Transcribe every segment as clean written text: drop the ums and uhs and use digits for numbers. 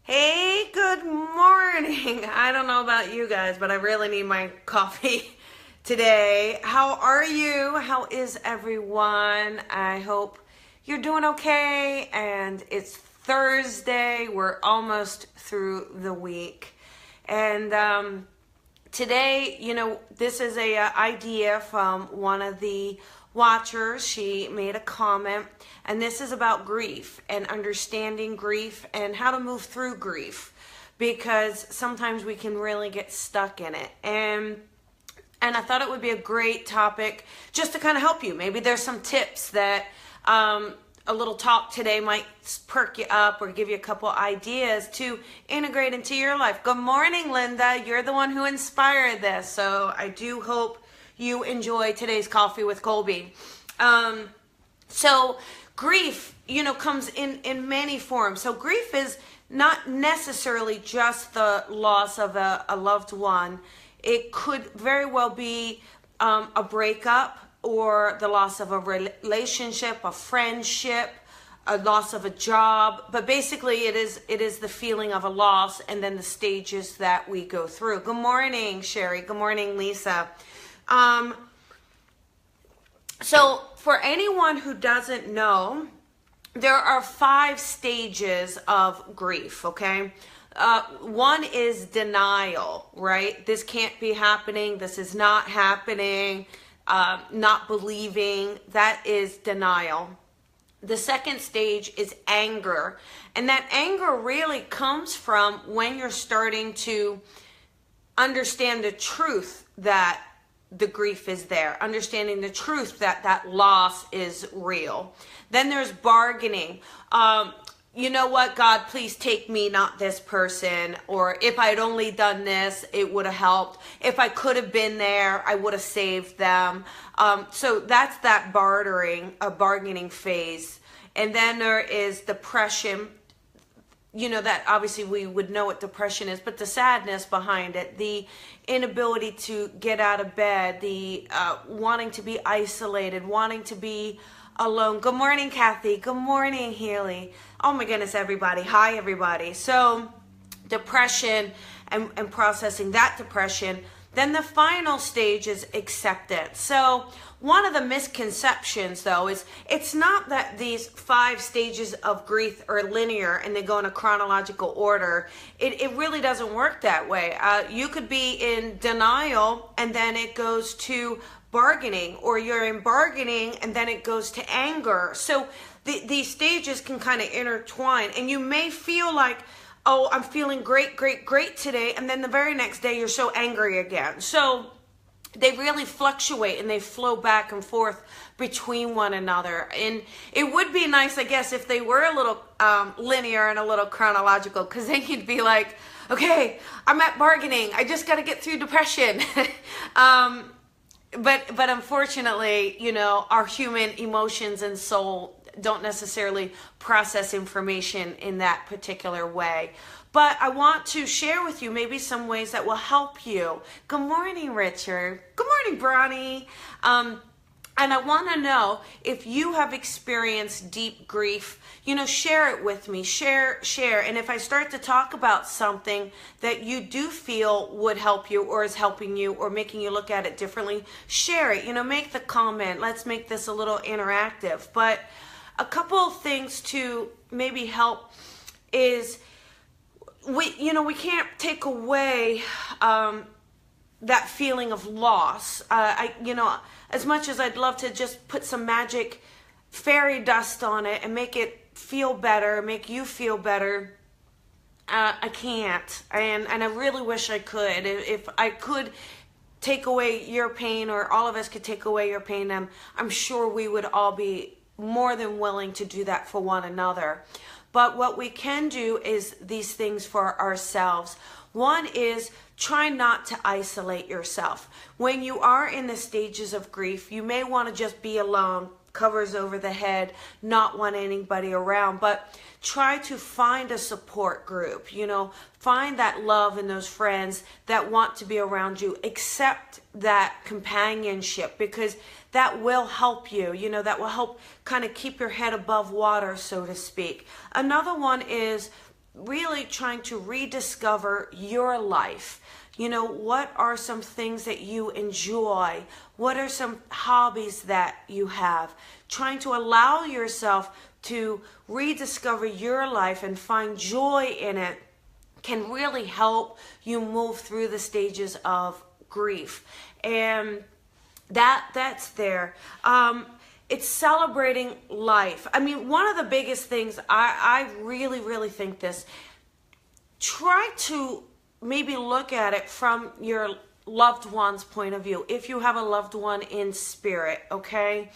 Hey, good morning. I don't know about you guys, but I really need my coffee today. How are you? How is everyone? I hope you're doing okay. And it's Thursday. We're almost through the week. And today, this is a idea from one of the watchers. She made a comment, and this is about grief and understanding grief and how to move through grief, because sometimes we can really get stuck in it. And I thought it would be a great topic just to kind of help you. Maybe there's some tips that a little talk today might perk you up or give you a couple ideas to integrate into your life. Good morning, Linda. You're the one who inspired this. So I do hope you enjoy today's Coffee with Colby. So grief, comes in many forms. So grief is not necessarily just the loss of a loved one. It could very well be a breakup, or the loss of a relationship, a friendship, a loss of a job. But basically it is the feeling of a loss and then the stages that we go through. Good morning, Sherry. Good morning, Lisa. So for anyone who doesn't know, there are 5 stages of grief, okay? One is denial, right? This can't be happening. This is not happening. Not believing. That is denial. The second stage is anger. And that anger really comes from when you're starting to understand the truth that the grief is there, understanding the truth that that loss is real. Then there's bargaining. You know what, God, please take me, not this person. Or if I'd only done this, it would have helped. If I could have been there, I would have saved them. So that's that bargaining phase. And then there is depression. That obviously we would know what depression is, but the sadness behind it, the inability to get out of bed, the wanting to be isolated, wanting to be alone. Good morning, Kathy. Good morning, Haley. Oh my goodness, everybody. Hi, everybody. So depression and processing that depression. Then the final stage is acceptance. So one of the misconceptions, though, is it's not that these 5 stages of grief are linear and they go in a chronological order. It really doesn't work that way. You could be in denial and then it goes to bargaining, or you're in bargaining and then it goes to anger. So these stages can kind of intertwine, and you may feel like, oh, I'm feeling great today, and then the very next day you're so angry again. So they really fluctuate and they flow back and forth between one another. And it would be nice, I guess, if they were a little linear and a little chronological, because then you'd be like, okay, I'm at bargaining, I just got to get through depression. But unfortunately, our human emotions and soul don't necessarily process information in that particular way. But I want to share with you maybe some ways that will help you. Good morning, Richard. Good morning, Bronny. And I want to know if you have experienced deep grief, share it with me, share. And if I start to talk about something that you do feel would help you or is helping you or making you look at it differently, share it, make the comment. Let's make this a little interactive. But a couple of things to maybe help is we can't take away that feeling of loss. As much as I'd love to just put some magic fairy dust on it and make it feel better, make you feel better, I can't. And I really wish I could. If I could take away your pain, or all of us could take away your pain, I'm sure we would all be more than willing to do that for one another. But what we can do is these things for ourselves. One is try not to isolate yourself. When you are in the stages of grief, you may want to just be alone, covers over the head, not want anybody around, but try to find a support group, find that love and those friends that want to be around you. Accept that companionship, because that will help you, that will help kind of keep your head above water, so to speak. Another one is really trying to rediscover your life. You know, what are some things that you enjoy? What are some hobbies that you have? Trying to allow yourself to rediscover your life and find joy in it can really help you move through the stages of grief. And that's there. It's celebrating life. I mean, one of the biggest things, I really, really think this, try to maybe look at it from your loved one's point of view. If you have a loved one in spirit, okay?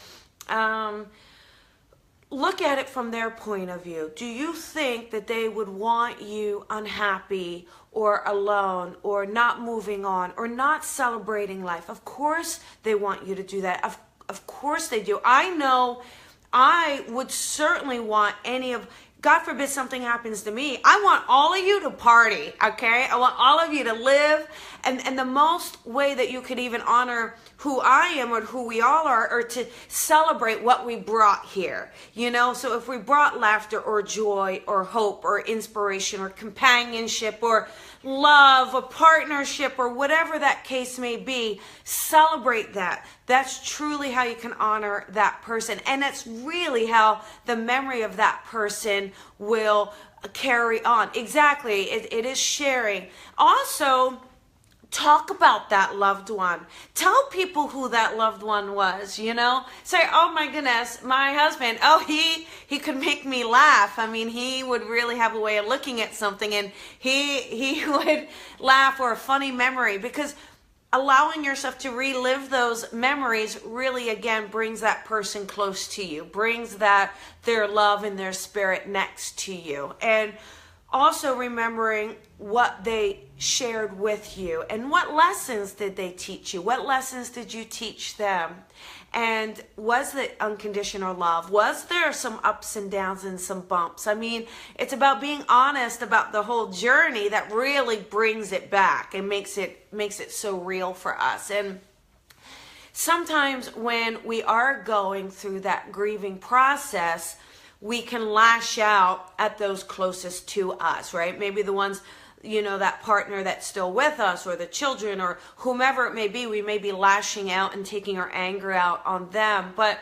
Look at it from their point of view. Do you think that they would want you unhappy or alone or not moving on or not celebrating life? Of course they want you to do that. Of course they do. I know I would certainly want God forbid something happens to me, I want all of you to party, okay? I want all of you to live. And the most way that you could even honor who I am or who we all are to celebrate what we brought here. You know, so if we brought laughter or joy or hope or inspiration or companionship or love or partnership or whatever that case may be, celebrate that. That's truly how you can honor that person. And that's really how the memory of that person will carry on. Exactly. It is sharing. Also, talk about that loved one. Tell people who that loved one was, you know. Say, oh my goodness, my husband, oh, he could make me laugh. I mean, he would really have a way of looking at something and he would laugh, or a funny memory, because allowing yourself to relive those memories really, again, brings that person close to you, brings their love and their spirit next to you. And also remembering what they shared with you and what lessons did they teach you? What lessons did you teach them? And was it unconditional love? Was there some ups and downs and some bumps? I mean, it's about being honest about the whole journey that really brings it back and makes it so real for us. And sometimes when we are going through that grieving process, we can lash out at those closest to us, right? Maybe the ones, you know, that partner that's still with us, or the children, or whomever it may be. We may be lashing out and taking our anger out on them, but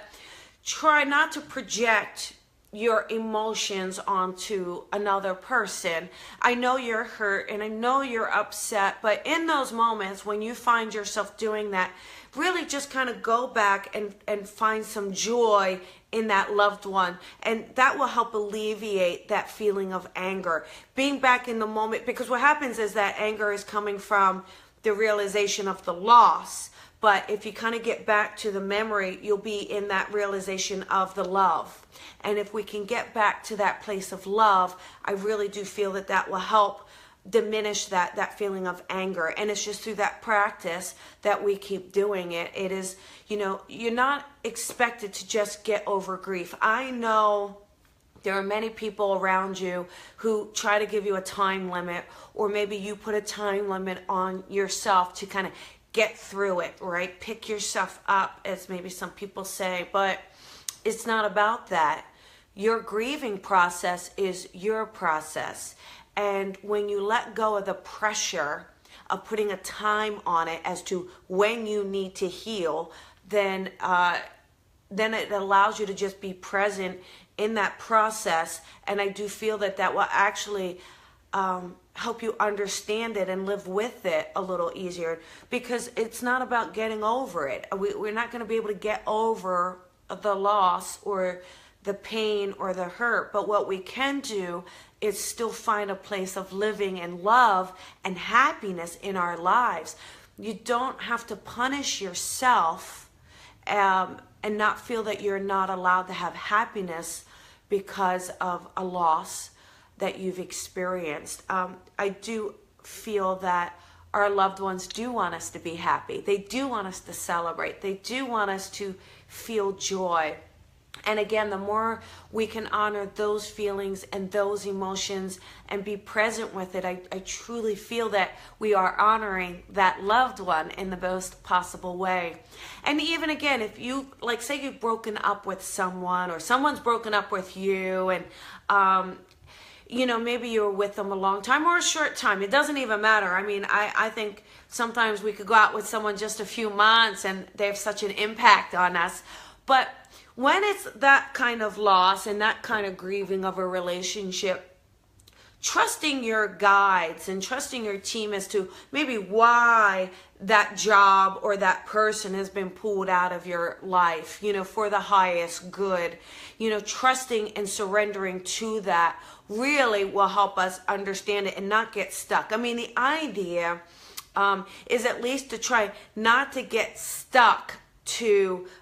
try not to project your emotions onto another person. I know you're hurt and I know you're upset, but in those moments when you find yourself doing that, really just kind of go back and find some joy in that loved one, and that will help alleviate that feeling of anger. Being back in the moment, because what happens is that anger is coming from the realization of the loss, but if you kind of get back to the memory, you'll be in that realization of the love. And if we can get back to that place of love, I really do feel that that will help diminish that feeling of anger. And it's just through that practice that we keep doing it. It is, you know, you're not expected to just get over grief. I know there are many people around you who try to give you a time limit, or maybe you put a time limit on yourself to kind of get through it, right? Pick yourself up, as maybe some people say, but it's not about that. Your grieving process is your process. And when you let go of the pressure of putting a time on it as to when you need to heal, then it allows you to just be present in that process. And I do feel that that will actually help you understand it and live with it a little easier, because it's not about getting over it. We're not going to be able to get over the loss or the pain or the hurt, but what we can do is still find a place of living in love and happiness in our lives. You don't have to punish yourself and not feel that you're not allowed to have happiness because of a loss that you've experienced. I do feel that our loved ones do want us to be happy. They do want us to celebrate. They do want us to feel joy. And again, the more we can honor those feelings and those emotions and be present with it, I truly feel that we are honoring that loved one in the most possible way. And even again, if you, like, say you've broken up with someone, or someone's broken up with you, and maybe you were with them a long time or a short time. It doesn't even matter. I mean, I think sometimes we could go out with someone just a few months and they have such an impact on us. But when it's that kind of loss and that kind of grieving of a relationship, trusting your guides and trusting your team as to maybe why that job or that person has been pulled out of your life, for the highest good, trusting and surrendering to that really will help us understand it and not get stuck. I mean, the idea is at least to try not to get stuck in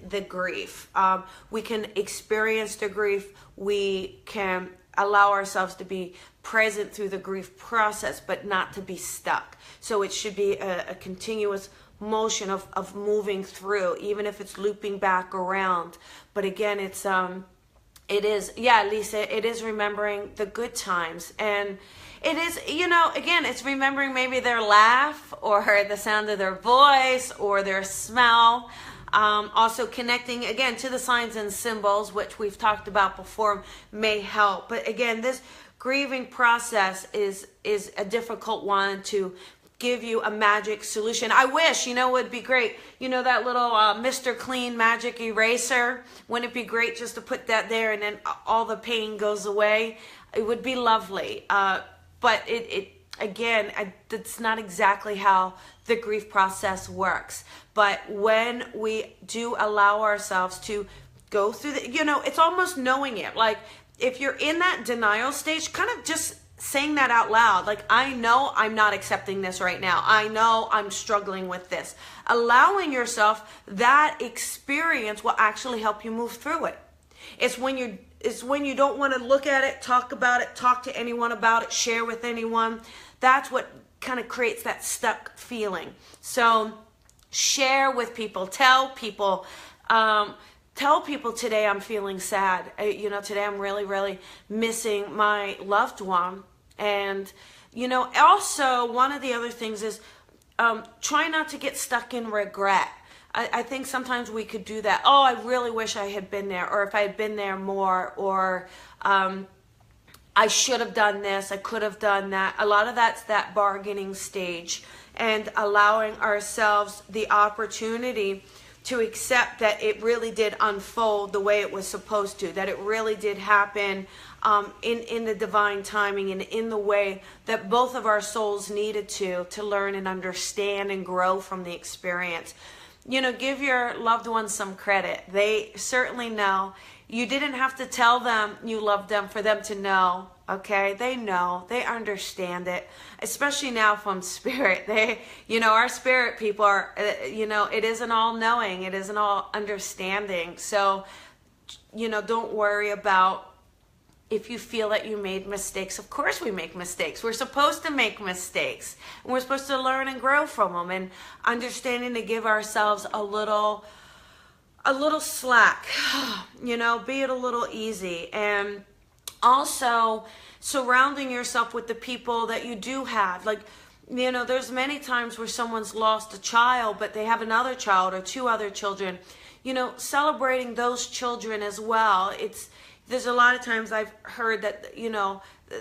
the grief. We can experience the grief. We can allow ourselves to be present through the grief process, but not to be stuck. So it should be a continuous motion of moving through, even if it's looping back around. But again, Lisa, it is remembering the good times. And it is, again, it's remembering maybe their laugh or the sound of their voice or their smell. Also connecting, again, to the signs and symbols, which we've talked about before, may help. But again, this grieving process is a difficult one to give you a magic solution. I wish, it would be great. That little Mr. Clean magic eraser. Wouldn't it be great just to put that there and then all the pain goes away? It would be lovely. But it's not exactly how the grief process works. But when we do allow ourselves to go through it's almost knowing it. Like if you're in that denial stage, kind of just saying that out loud. Like, I know I'm not accepting this right now. I know I'm struggling with this. Allowing yourself that experience will actually help you move through it. It's when you don't want to look at it, talk about it, talk to anyone about it, share with anyone. That's what kind of creates that stuck feeling. So share with people, tell people today I'm feeling sad. Today I'm really, really missing my loved one. And, also one of the other things is try not to get stuck in regret. I think sometimes we could do that. Oh, I really wish I had been there, or if I had been there more, or I should have done this, I could have done that. A lot of that's that bargaining stage, and allowing ourselves the opportunity to accept that it really did unfold the way it was supposed to, that it really did happen in the divine timing and in the way that both of our souls needed to learn and understand and grow from the experience. Give your loved ones some credit. They certainly know. You didn't have to tell them you loved them for them to know, okay? They know. They understand it, especially now from spirit. Our spirit people are, it isn't all knowing. It isn't all understanding. So, don't worry about if you feel that you made mistakes. Of course we make mistakes. We're supposed to make mistakes. And we're supposed to learn and grow from them, and understanding to give ourselves a little slack, be it a little easy. And also surrounding yourself with the people that you do have. Like, there's many times where someone's lost a child, but they have another child or two other children. Celebrating those children as well. There's a lot of times I've heard that,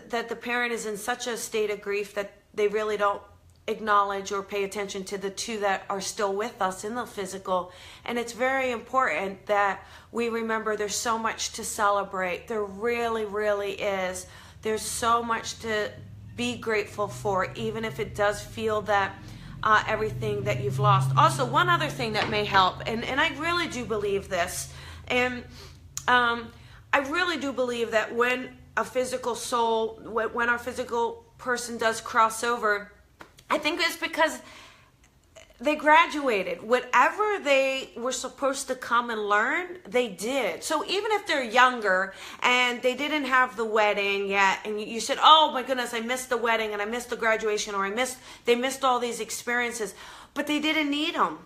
that the parent is in such a state of grief that they really don't acknowledge or pay attention to the two that are still with us in the physical. And it's very important that we remember there's so much to celebrate. There really, really is. There's so much to be grateful for, even if it does feel that everything that you've lost. Also, one other thing that may help, and I really do believe this, and I really do believe that when a physical soul, when our physical person does cross over, I think it's because they graduated. Whatever they were supposed to come and learn, they did. So even if they're younger and they didn't have the wedding yet, and you said, oh my goodness, I missed the wedding and I missed the graduation, or they missed all these experiences, but they didn't need them.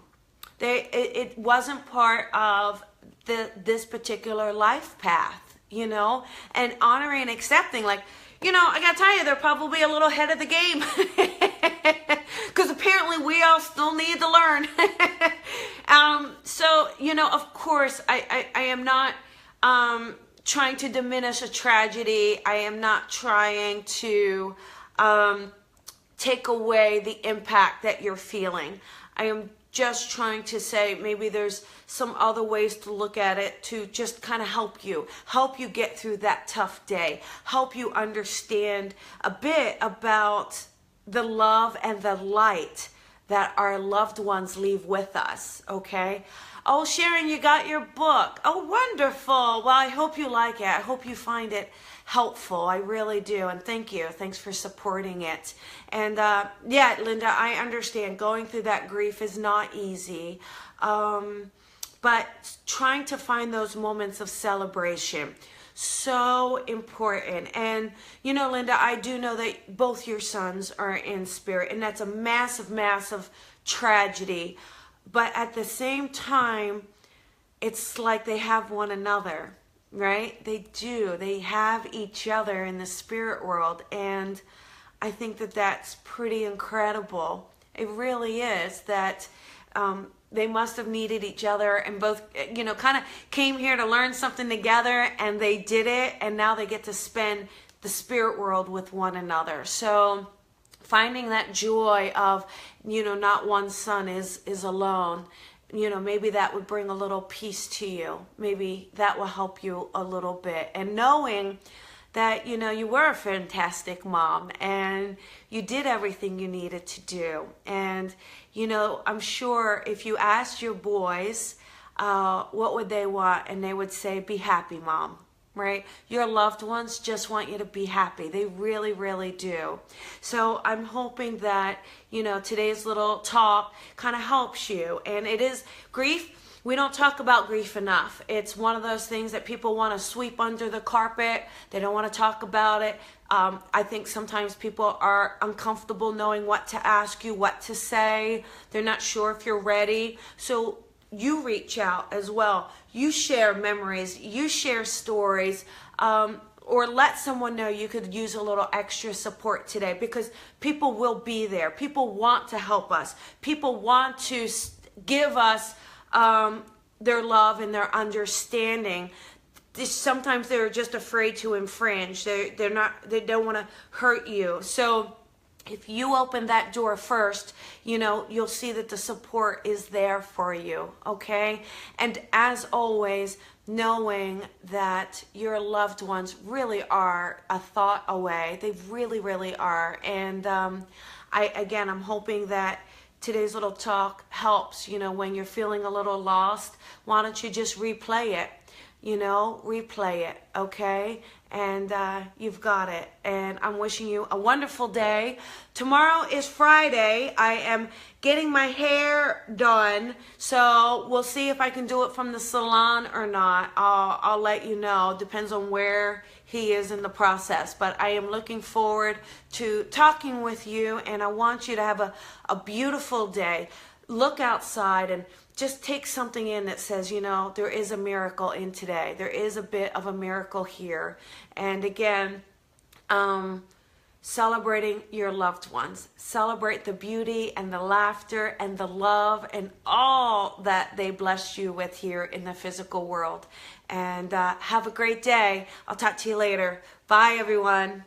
It wasn't part of this particular life path, and honoring and accepting, like, I gotta tell you, they're probably a little ahead of the game because apparently we all still need to learn. So, of course, I am not trying to diminish a tragedy. I am not trying to take away the impact that you're feeling. I am just trying to say maybe there's some other ways to look at it to just kind of help you get through that tough day, help you understand a bit about the love and the light that our loved ones leave with us, okay? Oh, Sharon, you got your book. Oh, wonderful. Well, I hope you like it. I hope you find it helpful. I really do. And thank you. Thanks for supporting it. And yeah, Linda, I understand going through that grief is not easy. But trying to find those moments of celebration, so important. And you know, Linda, I do know that both your sons are in spirit, and that's a massive, massive tragedy. But at the same time, it's like they have one another, right? They do. They have each other in the spirit world. And I think that that's pretty incredible. It really is that they must have needed each other and both, you know, kind of came here to learn something together, and they did it. And now they get to spend the spirit world with one another. So finding that joy of, you know, not one son is alone, you know, maybe that would bring a little peace to you. Maybe that will help you a little bit. And knowing that, you know, you were a fantastic mom and you did everything you needed to do. And, you know, I'm sure if you asked your boys, what would they want? And they would say, be happy, Mom. Right? Your loved ones just want you to be happy. They really, really do. So I'm hoping that, you know, today's little talk kind of helps you. And it is grief. We don't talk about grief enough. It's one of those things that people want to sweep under the carpet. They don't want to talk about it. I think sometimes people are uncomfortable knowing what to ask you, what to say. They're not sure if you're ready. So you reach out as well. You share memories, you share stories, or let someone know you could use a little extra support today, because people will be there. People want to help us. People want to give us their love and their understanding. Sometimes they're just afraid to infringe. They don't want to hurt you. So if you open that door first, you know, you'll see that the support is there for you, okay? And as always, knowing that your loved ones really are a thought away. They really, really are. And I'm hoping that today's little talk helps, you know, when you're feeling a little lost. Why don't you just replay it? You know, replay it, okay? And you've got it. And I'm wishing you a wonderful day. Tomorrow is Friday. I am getting my hair done. So we'll see if I can do it from the salon or not. I'll let you know. Depends on where he is in the process. But I am looking forward to talking with you. And I want you to have a beautiful day. Look outside and just take something in that says, you know, there is a miracle in today. There is a bit of a miracle here. And again, celebrating your loved ones. Celebrate the beauty and the laughter and the love and all that they blessed you with here in the physical world. And have a great day. I'll talk to you later. Bye, everyone.